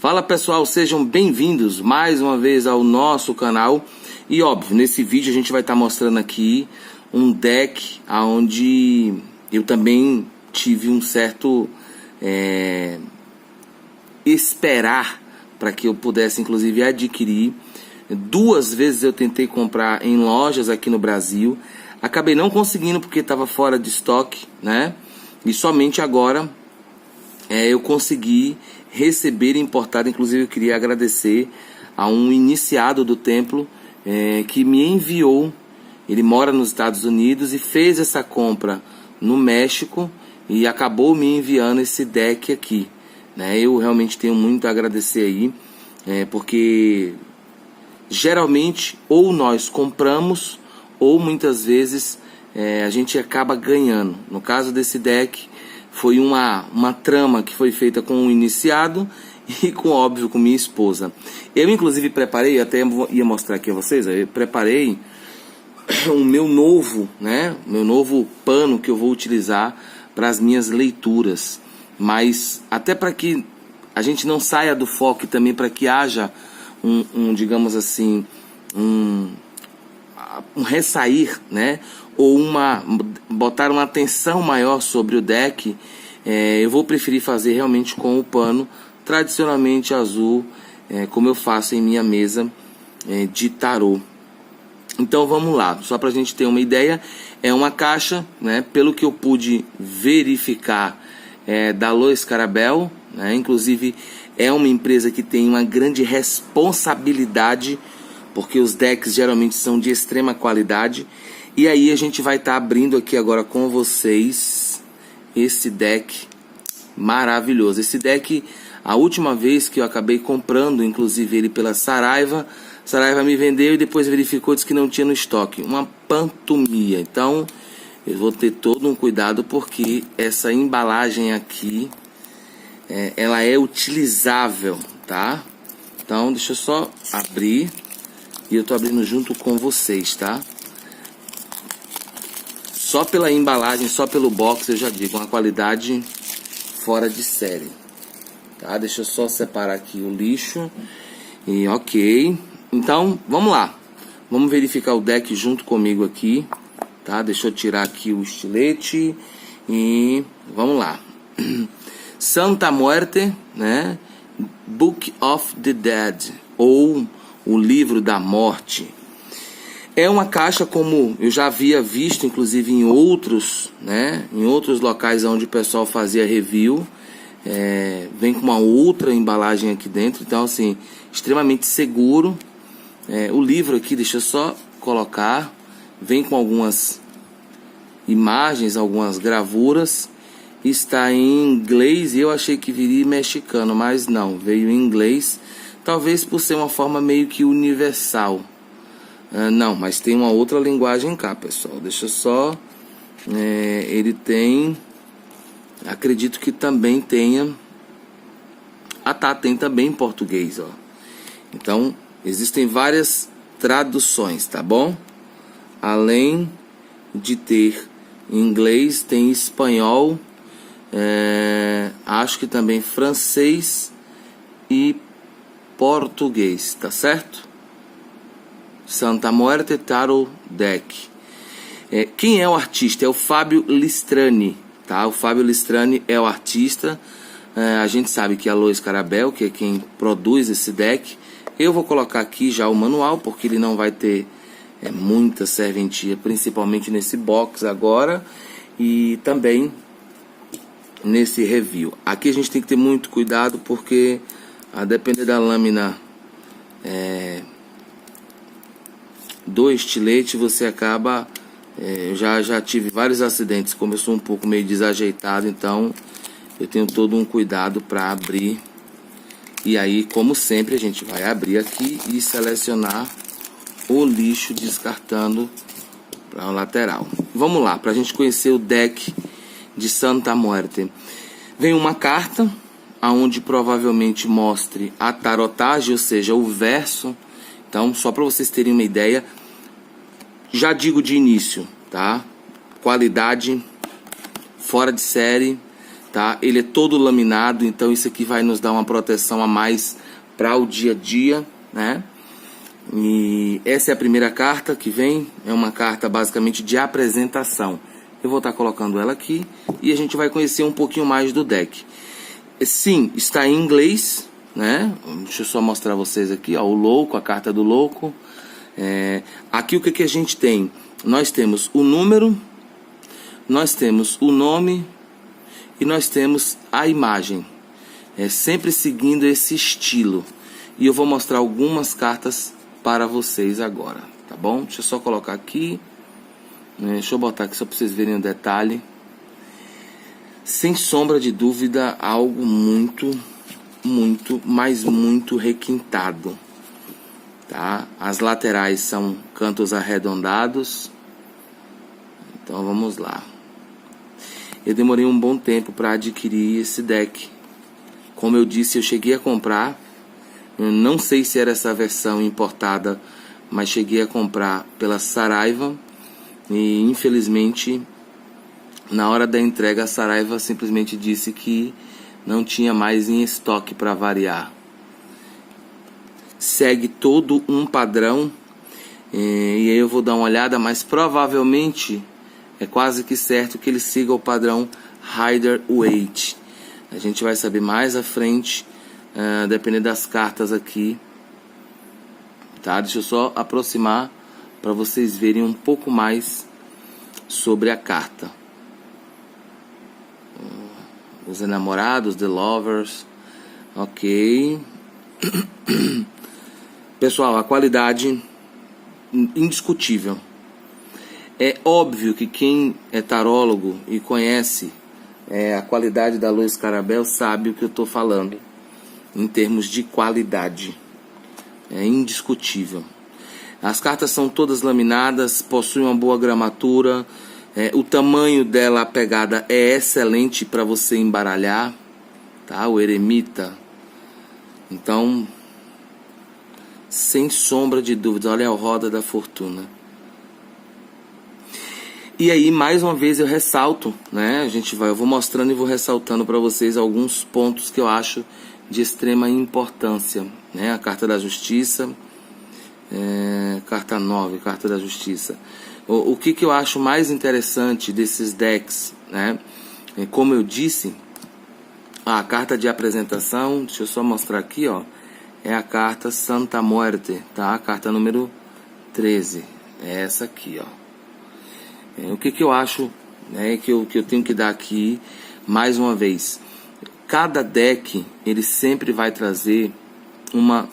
Fala pessoal, sejam bem-vindos mais uma vez ao nosso canal. E óbvio, nesse vídeo a gente vai estar mostrando aqui um deck onde eu também tive um certo esperar para que eu pudesse inclusive adquirir. 2 vezes eu tentei comprar em lojas aqui no Brasil, acabei não conseguindo porque estava fora de estoque, né? E somente agora eu consegui receber importado. Inclusive eu queria agradecer a um iniciado do templo que me enviou. Ele mora nos Estados Unidos e fez essa compra no México e acabou me enviando esse deck aqui, né? Eu realmente tenho muito a agradecer aí, porque geralmente ou nós compramos ou muitas vezes a gente acaba ganhando. No caso desse deck foi uma trama que foi feita com um iniciado e óbvio com minha esposa. Eu inclusive preparei, até ia mostrar aqui a vocês, eu preparei o meu novo, meu novo pano que eu vou utilizar para as minhas leituras. Mas até para que a gente não saia do foco e também para que haja digamos assim, um ressair, né? Ou botar uma atenção maior sobre o deck, eu vou preferir fazer realmente com o pano tradicionalmente azul, como eu faço em minha mesa de tarô. Então vamos lá, só para a gente ter uma ideia, é uma caixa, né? Pelo que eu pude verificar, da Lois Carabel, né? Inclusive é uma empresa que tem uma grande responsabilidade, porque os decks geralmente são de extrema qualidade. E aí a gente vai estar abrindo aqui agora com vocês esse deck maravilhoso. Esse deck, a última vez que eu acabei comprando, inclusive ele pela Saraiva me vendeu e depois verificou, disse que não tinha no estoque. Uma pantomia. Então eu vou ter todo um cuidado, porque essa embalagem aqui ela é utilizável, tá? Então deixa eu só abrir. E eu tô abrindo junto com vocês, tá? Só pela embalagem, só pelo box, eu já digo, uma qualidade fora de série, tá? Deixa eu só separar aqui o lixo. E ok. Então, vamos lá. Vamos verificar o deck junto comigo aqui, tá? Deixa eu tirar aqui o estilete. E vamos lá. Santa Muerte, né? Book of the Dead, ou o Livro da Morte. É uma caixa como eu já havia visto, inclusive em outros, né? Em outros locais onde o pessoal fazia review. Vem com uma outra embalagem aqui dentro. Então assim, extremamente seguro. O livro aqui, deixa eu só colocar. Vem com algumas imagens, algumas gravuras. Está em inglês e eu achei que viria mexicano, mas não, veio em inglês. Talvez por ser uma forma meio que universal. Não, mas tem uma outra linguagem cá, pessoal. Deixa eu só... ele tem... Acredito que também tenha... Ah tá, tem também em português, ó. Então, existem várias traduções, tá bom? Além de ter em inglês, tem espanhol... acho que também francês e português, tá certo? Santa Muerte Tarot Deck. Quem é o artista? É o Fábio Listrani, tá? O Fábio Listrani é o artista. A gente sabe que é a Lois Carabel, que é quem produz esse deck. Eu vou colocar aqui já o manual, porque ele não vai ter muita serventia, principalmente nesse box agora. E também nesse review. Aqui a gente tem que ter muito cuidado, porque a depender da lâmina do estilete, você acaba... eu já tive vários acidentes, como eu sou um pouco meio desajeitado, então eu tenho todo um cuidado para abrir. E aí, como sempre, a gente vai abrir aqui e selecionar o lixo, descartando para o lateral. Vamos lá, para a gente conhecer o deck de Santa Muerte. Vem uma carta aonde provavelmente mostre a tarotagem, ou seja, o verso. Então, só para vocês terem uma ideia, já digo de início, tá? Qualidade fora de série, tá? Ele é todo laminado, então isso aqui vai nos dar uma proteção a mais para o dia a dia, né? E essa é a primeira carta que vem, é uma carta basicamente de apresentação. Eu vou estar colocando ela aqui e a gente vai conhecer um pouquinho mais do deck. Sim, está em inglês, né? Deixa eu só mostrar a vocês aqui, ó, o louco, a carta do louco. Aqui o que a gente tem? Nós temos o número, nós temos o nome e nós temos a imagem. Sempre seguindo esse estilo. E eu vou mostrar algumas cartas para vocês agora, tá bom? Deixa eu só colocar aqui, deixa eu botar aqui só para vocês verem o detalhe. Sem sombra de dúvida, algo muito, mas muito requintado, tá? As laterais são cantos arredondados. Então vamos lá. Eu demorei um bom tempo para adquirir esse deck. Como eu disse, eu cheguei a comprar. Eu não sei se era essa versão importada, mas cheguei a comprar pela Saraiva. E infelizmente, na hora da entrega, a Saraiva simplesmente disse que não tinha mais em estoque para variar. Segue todo um padrão. E aí eu vou dar uma olhada, mas provavelmente é quase que certo que ele siga o padrão Rider-Waite. A gente vai saber mais à frente, dependendo das cartas aqui, tá? Deixa eu só aproximar para vocês verem um pouco mais sobre a carta. Os enamorados, the lovers, ok. Pessoal, a qualidade indiscutível. É óbvio que quem é tarólogo e conhece a qualidade da Lua Scarabel sabe o que eu estou falando em termos de qualidade. É indiscutível. As cartas são todas laminadas, possuem uma boa gramatura, o tamanho dela, a pegada é excelente para você embaralhar, tá? O eremita. Então, sem sombra de dúvida, olha a roda da fortuna. E aí, mais uma vez, eu ressalto, né? Eu vou mostrando e vou ressaltando para vocês alguns pontos que eu acho de extrema importância, né? A carta da justiça, carta 9, carta da justiça. O que eu acho mais interessante desses decks, né? Como eu disse, a carta de apresentação, deixa eu só mostrar aqui, ó, é a carta Santa Muerte, tá? A carta número 13, é essa aqui, ó. O que eu acho, né, que eu tenho que dar aqui, mais uma vez, cada deck, ele sempre vai trazer uma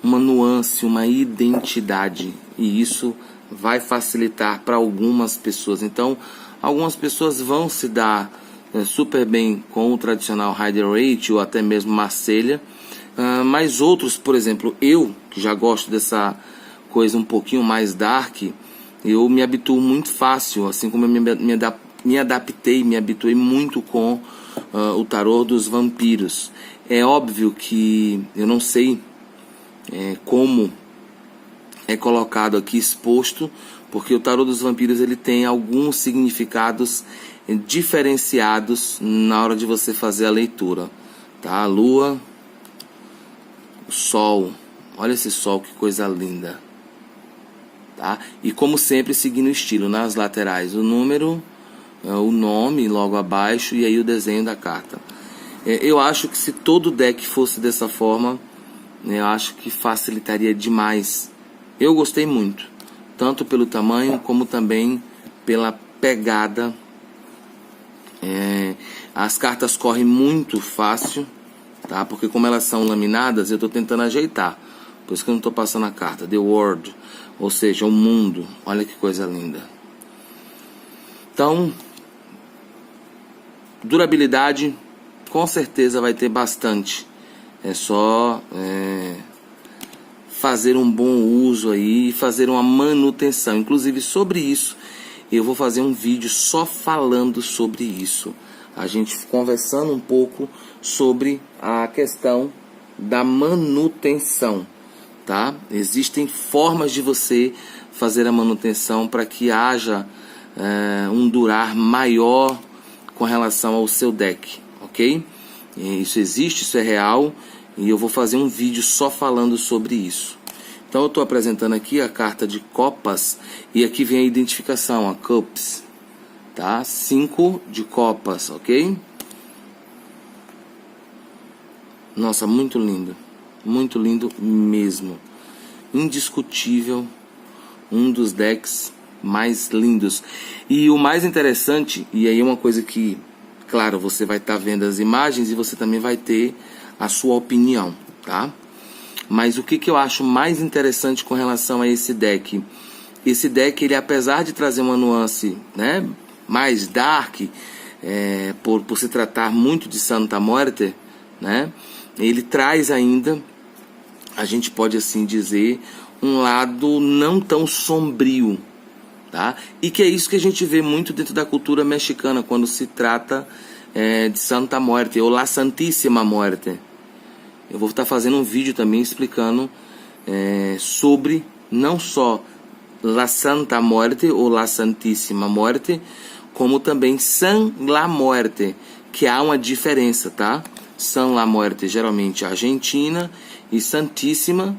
nuance, uma identidade, e isso vai facilitar para algumas pessoas. Então, algumas pessoas vão se dar super bem com o tradicional Rider-Waite ou até mesmo Marselha, mas outros, por exemplo, eu, que já gosto dessa coisa um pouquinho mais dark, eu me habituo muito fácil, assim como eu me adaptei, me habituei muito com o tarô dos vampiros. É óbvio que eu não sei como é colocado aqui, exposto, porque o tarô dos vampiros ele tem alguns significados diferenciados na hora de você fazer a leitura, tá? A lua, o sol, olha esse sol, que coisa linda, tá? E como sempre, seguindo o estilo, nas laterais o número, o nome logo abaixo e aí o desenho da carta. Eu acho que se todo deck fosse dessa forma, eu acho que facilitaria demais. Eu gostei muito, tanto pelo tamanho como também pela pegada. As cartas correm muito fácil, tá? Porque como elas são laminadas, eu estou tentando ajeitar, por isso que eu não estou passando a carta. The World, ou seja, o mundo. Olha que coisa linda. Então, durabilidade com certeza vai ter bastante. É só fazer um bom uso aí e fazer uma manutenção. Inclusive sobre isso eu vou fazer um vídeo só falando sobre isso. A gente conversando um pouco sobre a questão da manutenção, tá? Existem formas de você fazer a manutenção para que haja um durar maior com relação ao seu deck. ok? Isso existe, isso é real, e eu vou fazer um vídeo só falando sobre isso. Então eu estou apresentando aqui a carta de copas, e aqui vem a identificação, a cups, tá? 5 de copas, ok? Nossa, muito lindo mesmo, indiscutível, um dos decks mais lindos. E o mais interessante, e aí é uma coisa que, claro, você vai estar vendo as imagens e você também vai ter a sua opinião, tá? Mas o que eu acho mais interessante com relação a esse deck? Esse deck, ele, apesar de trazer uma nuance, né, mais dark, por se tratar muito de Santa Muerte, né, ele traz ainda, a gente pode assim dizer, um lado não tão sombrio, tá? E que é isso que a gente vê muito dentro da cultura mexicana quando se trata de Santa Muerte ou La Santíssima Muerte. Eu vou estar fazendo um vídeo também explicando sobre não só La Santa Muerte ou La Santíssima Muerte, como também San La Muerte, que há uma diferença, tá? San La Muerte geralmente Argentina e Santíssima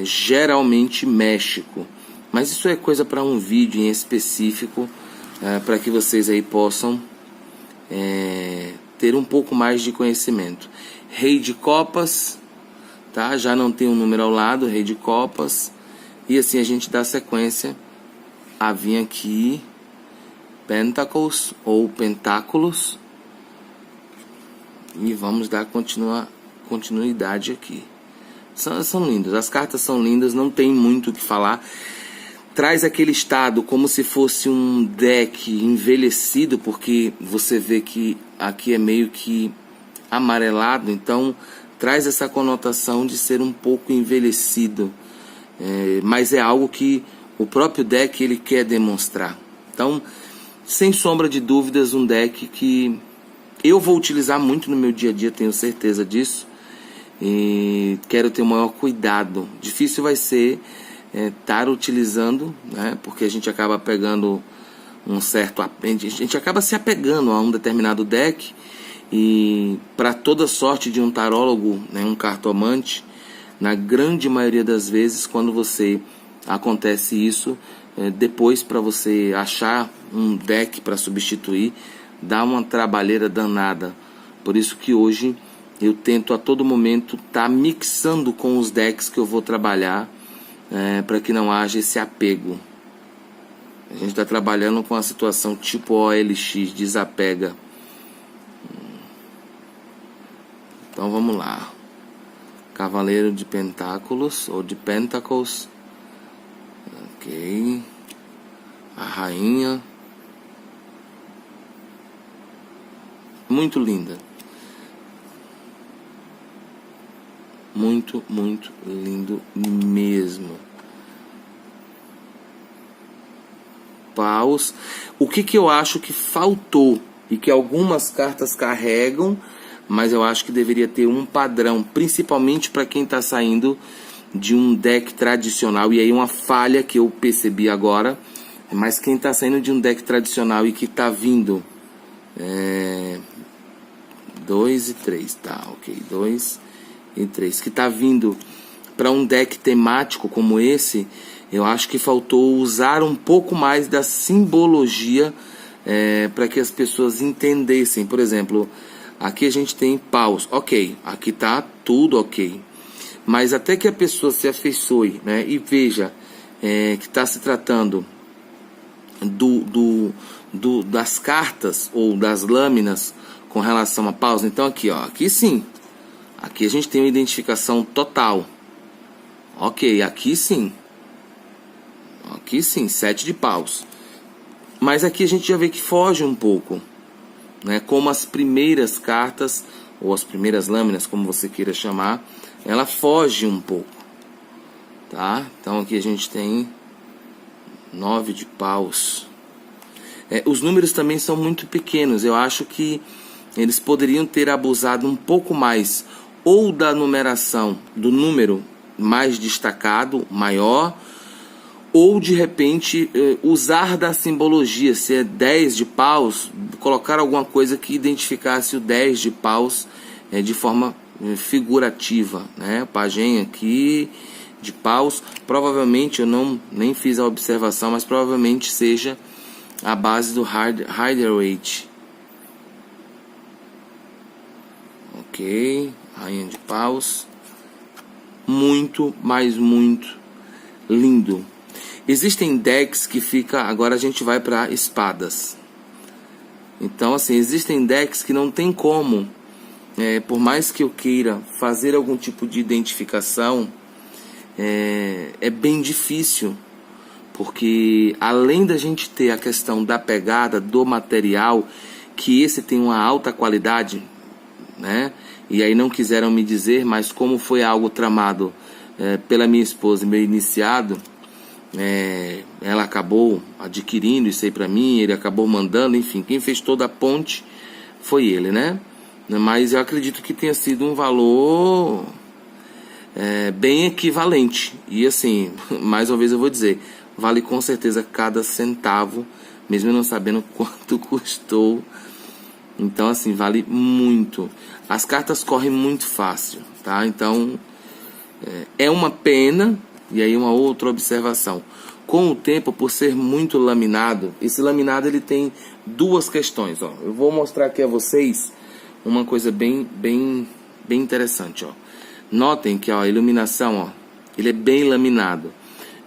geralmente México. Mas isso é coisa para um vídeo em específico, para que vocês aí possam ter um pouco mais de conhecimento. Rei de copas, tá? Já não tem um número ao lado, rei de copas. E assim a gente dá sequência a vir aqui, Pentacles ou Pentáculos. E vamos dar continuidade aqui. São lindas, as cartas são lindas, não tem muito o que falar. Traz aquele estado como se fosse um deck envelhecido, porque você vê que aqui é meio que amarelado, então traz essa conotação de ser um pouco envelhecido, mas é algo que o próprio deck ele quer demonstrar. Então, sem sombra de dúvidas, um deck que eu vou utilizar muito no meu dia a dia, tenho certeza disso, e quero ter o maior cuidado. Difícil vai ser estar utilizando, né, porque a gente acaba pegando a gente acaba se apegando a um determinado deck. E para toda sorte de um tarólogo, né, um cartomante, na grande maioria das vezes, quando acontece isso, depois para você achar um deck para substituir, dá uma trabalheira danada. Por isso que hoje eu tento a todo momento estar mixando com os decks que eu vou trabalhar, para que não haja esse apego. A gente está trabalhando com a situação tipo OLX, desapega. Então vamos lá. Cavaleiro de Pentáculos ou de Pentacles. Ok. A rainha. Muito linda. Muito, muito lindo mesmo. Paus. O que eu acho que faltou e que algumas cartas carregam, mas eu acho que deveria ter um padrão, principalmente para quem está saindo de um deck tradicional. E aí uma falha que eu percebi agora, mas quem está saindo de um deck tradicional e que está vindo 2 e 3, tá, ok, 2 e 3, que está vindo para um deck temático como esse, eu acho que faltou usar um pouco mais da simbologia para que as pessoas entendessem. Por exemplo, aqui a gente tem paus, ok, aqui tá tudo ok, mas até que a pessoa se afeiçoe, né, e veja que está se tratando das cartas ou das lâminas com relação a paus. Então aqui, ó, aqui sim, aqui a gente tem uma identificação total, ok, aqui sim, 7 de paus, mas aqui a gente já vê que foge um pouco, né, como as primeiras cartas, ou as primeiras lâminas, como você queira chamar, ela foge um pouco, tá? Então aqui a gente tem 9 de paus. Os números também são muito pequenos, eu acho que eles poderiam ter abusado um pouco mais, ou da numeração, do número mais destacado, maior, ou de repente usar da simbologia, se é 10 de paus, colocar alguma coisa que identificasse o 10 de paus de forma figurativa, né? Pajem aqui de paus, provavelmente eu nem fiz a observação, mas provavelmente seja a base do Rider-Waite. Ok, rainha de paus, muito, mas muito lindo. Existem decks que fica, agora a gente vai para espadas. Então assim, existem decks que não tem como, por mais que eu queira fazer algum tipo de identificação, é bem difícil, porque além da gente ter a questão da pegada, do material, que esse tem uma alta qualidade, né? E aí não quiseram me dizer, mas como foi algo tramado pela minha esposa e meu iniciado, ela acabou adquirindo isso aí para mim, ele acabou mandando, enfim, quem fez toda a ponte foi ele, né? Mas eu acredito que tenha sido um valor bem equivalente. E assim, mais uma vez eu vou dizer, vale com certeza cada centavo, mesmo eu não sabendo quanto custou. Então assim, vale muito. As cartas correm muito fácil, tá? Então é uma pena. E aí uma outra observação, com o tempo, por ser muito laminado, esse laminado ele tem duas questões, ó. Eu vou mostrar aqui a vocês uma coisa bem interessante, ó. Notem que ó, a iluminação, ó, ele é bem laminado,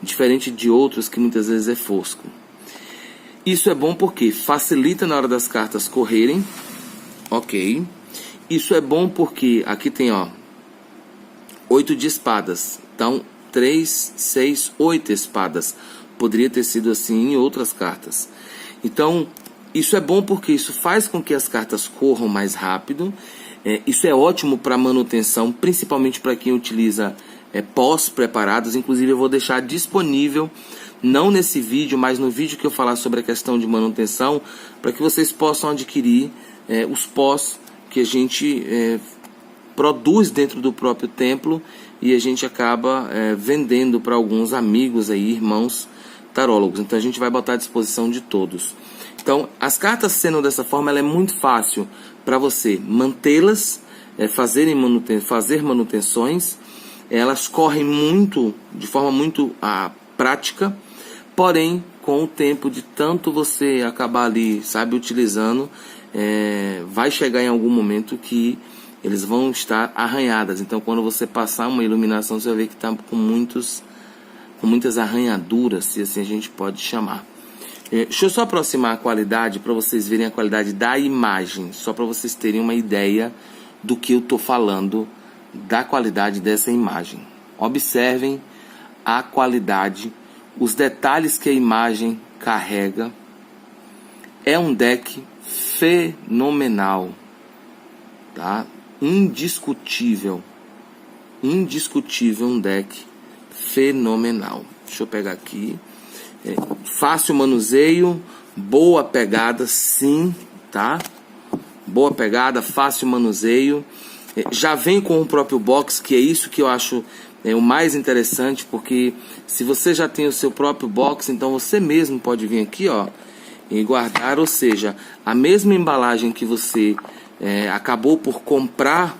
diferente de outros que muitas vezes é fosco. Isso é bom porque facilita na hora das cartas correrem, ok. Isso é bom porque aqui tem, ó, 8 de espadas, então 3, 6, 8 espadas. Poderia ter sido assim em outras cartas. Então, isso é bom porque isso faz com que as cartas corram mais rápido. Isso é ótimo para manutenção, principalmente para quem utiliza pós-preparados. Inclusive, eu vou deixar disponível, não nesse vídeo, mas no vídeo que eu falar sobre a questão de manutenção, para que vocês possam adquirir os pós que a gente produz dentro do próprio templo e a gente acaba vendendo para alguns amigos aí, irmãos tarólogos. Então a gente vai botar à disposição de todos. Então as cartas sendo dessa forma, ela é muito fácil para você mantê-las, fazer manutenções. Elas correm muito, de forma muito prática, porém com o tempo de tanto você acabar ali, sabe, utilizando, vai chegar em algum momento que eles vão estar arranhadas. Então quando você passar uma iluminação, você vai ver que está com muitas arranhaduras, se assim a gente pode chamar. Deixa eu só aproximar a qualidade para vocês verem a qualidade da imagem, só para vocês terem uma ideia do que eu estou falando, da qualidade dessa imagem. Observem a qualidade, os detalhes que a imagem carrega. É um deck fenomenal, tá? Indiscutível, um deck fenomenal. Deixa eu pegar aqui. Fácil manuseio, boa pegada, sim, tá? Boa pegada, fácil manuseio. Já vem com o próprio box, que é isso que eu acho o mais interessante, porque se você já tem o seu próprio box, então você mesmo pode vir aqui, ó, e guardar, ou seja, a mesma embalagem que você acabou por comprar,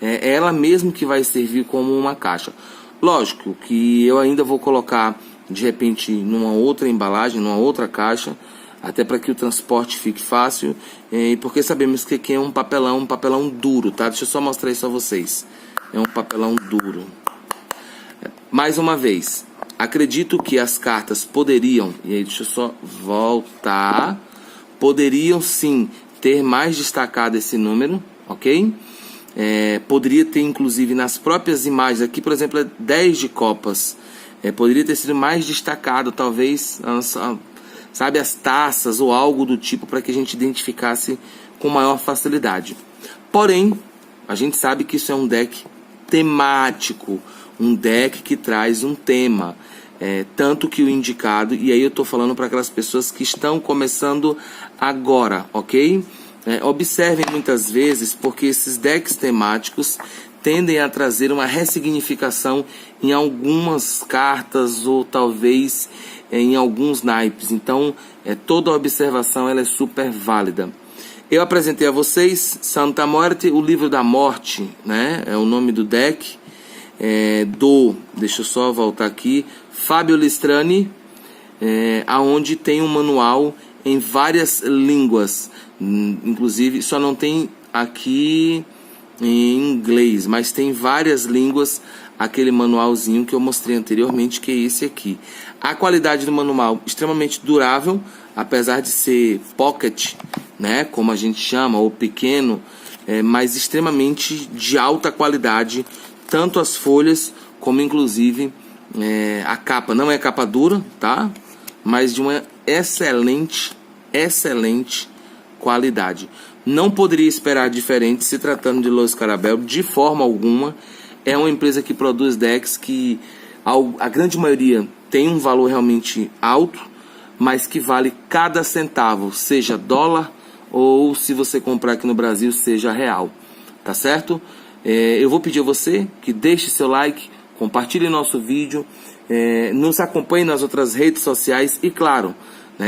ela mesmo que vai servir como uma caixa. Lógico que eu ainda vou colocar de repente numa outra embalagem, numa outra caixa, até para que o transporte fique fácil, e porque sabemos que aqui é um papelão duro, tá? Deixa eu só mostrar isso a vocês. É um papelão duro. Mais uma vez, acredito que as cartas poderiam, e aí deixa eu só voltar, poderiam sim ter mais destacado esse número, ok? Poderia ter inclusive nas próprias imagens, aqui por exemplo é 10 de copas, poderia ter sido mais destacado talvez, sabe, as taças ou algo do tipo, para que a gente identificasse com maior facilidade. Porém, a gente sabe que isso é um deck temático, um deck que traz um tema, tanto que o indicado, e aí eu estou falando para aquelas pessoas que estão começando agora, ok? Observem muitas vezes, porque esses decks temáticos tendem a trazer uma ressignificação em algumas cartas ou talvez em alguns naipes. Então, toda observação ela é super válida. Eu apresentei a vocês Santa Morte, o livro da morte, né? É o nome do deck. Deixa eu só voltar aqui, Fábio Listrani, aonde tem um manual em várias línguas, inclusive só não tem aqui em inglês, mas tem várias línguas, aquele manualzinho que eu mostrei anteriormente, que é esse aqui. A qualidade do manual extremamente durável, apesar de ser pocket, né, como a gente chama, ou pequeno, mas extremamente de alta qualidade, tanto as folhas como inclusive a capa. Não é capa dura, tá? Mas de uma excelente qualidade. Não poderia esperar diferente se tratando de Los Carabel, de forma alguma. É uma empresa que produz decks que a grande maioria tem um valor realmente alto, mas que vale cada centavo, seja dólar ou, se você comprar aqui no Brasil, seja real, tá certo? Eu vou pedir a você que deixe seu like, compartilhe nosso vídeo, nos acompanhe nas outras redes sociais e, claro,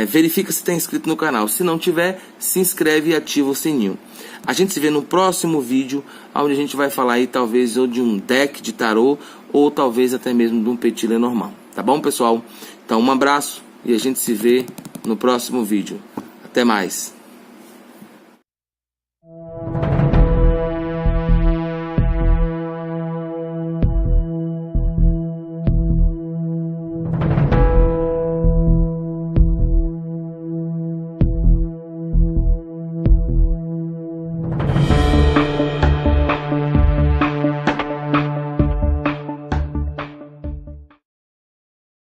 verifica se está inscrito no canal. Se não tiver, se inscreve e ativa o sininho. A gente se vê no próximo vídeo, onde a gente vai falar aí talvez ou de um deck de tarô, ou talvez até mesmo de um petit Lenormand. Tá bom, pessoal? Então, um abraço e a gente se vê no próximo vídeo. Até mais!